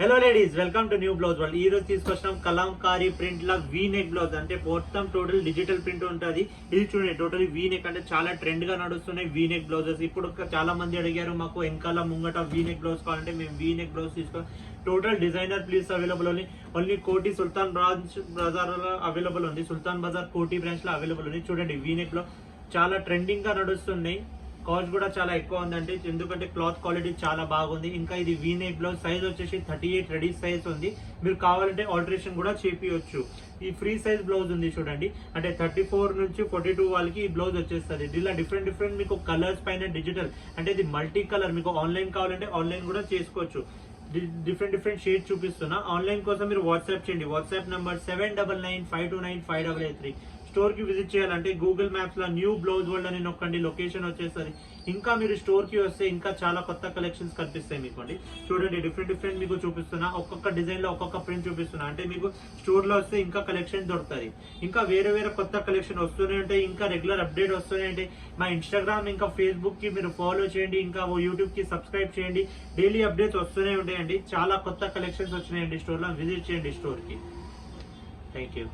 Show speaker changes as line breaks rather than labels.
Hello ladies, welcome to new blouse world. ఈ రోజు తీసుకొచ్చినాం కలంకారీ ప్రింట్ లా వీ నెక్ బ్లౌజ్. అంటే మొత్తం టోటల్ డిజిటల్ ప్రింట్ ఉంటుంది. ఇది చూడండి, టోటల్ వీ నెక్ అంటే చాలా ట్రెండ్ గా నడుస్తున్నాయి వీ నెక్ బ్లౌజెస్. ఇప్పుడు చాలా మంది అడిగారు మాకు వెనకాల ముంగట వీ నెక్ బ్లౌజ్ కావాలంటే మేము వీ నెక్ బ్లౌజ్ తీసుకో. టోటల్ డిజైనర్ ప్లీస్ అవైలబుల్ ఉంది. ఓన్లీ కోటి సుల్తాన్ బజార్ లో అవైలబుల్ ఉంది. సుల్తాన్ బజార్ కోటి బ్రాంచ్ లో అవైలబుల్ ఉంది. చూడండి, వీ నెక్ లో చాలా ట్రెండింగ్ గా నడుస్తున్నాయి. కాస్ట్ కూడా చాలా ఎక్కువ ఉందండి, ఎందుకంటే క్లాత్ క్వాలిటీ చాలా బాగుంది. ఇంకా ఇది వీ నెక్ బ్లౌజ్ సైజ్ వచ్చేసి 38 రెడీ సైజ్ ఉంది. మీరు కావాలంటే ఆల్టరేషన్ కూడా చేపియొచ్చు. ఈ ఫ్రీ సైజ్ బ్లౌజ్ ఉంది చూడండి, అంటే 34 నుంచి 42 వాళ్ళకి ఈ బ్లౌజ్ వచ్చేస్తుంది. ఇలా డిఫరెంట్ మీకు కలర్స్ పైన డిజిటల్, అంటే ఇది మల్టీ కలర్. మీకు ఆన్లైన్ కావాలంటే ఆన్లైన్ కూడా చేసుకోవచ్చు. డిఫరెంట్ షేడ్ చూపిస్తున్నా. ఆన్లైన్ కోసం మీరు వాట్సాప్ చేయండి. WhatsApp number 7995295883. స్టోర్ కి విజిట్ చేయాలంటే గూగుల్ మ్యాప్స్ లో న్యూ బ్లౌజ్ వరల్డ్ అని నొక్కండి, లొకేషన్ వచ్చేస్తుంది. ఇంకా మీరు స్టోర్ కి వస్తే ఇంకా చాలా కొత్త కలెక్షన్స్ కనిపిస్తాయి మీకు. చూడండి, డిఫరెంట్ మీకు చూపిస్తున్నా. ఒక్కొక్క డిజైన్ లో ఒక్కొక్క ప్రింట్ చూపిస్తున్నా. అంటే మీకు స్టోర్ లో వస్తే ఇంకా కలెక్షన్ దొరుకుతుంది. ఇంకా వేరే కొత్త కలెక్షన్ వస్తూనే ఉంటాయి. ఇంకా రెగ్యులర్ అప్డేట్ వస్తూనే ఉంటాయి. మా ఇన్స్టాగ్రామ్ ఇంకా ఫేస్బుక్ కి మీరు ఫాలో చేయండి. ఇంకా యూట్యూబ్ కి సబ్స్క్రైబ్ చేయండి. డైలీ అప్డేట్స్ వస్తూనే ఉంటాయండి. చాలా కొత్త కలెక్షన్స్ వచ్చినాయండి. స్టోర్ లో విజిట్ చేయండి స్టోర్ కి. Thank you.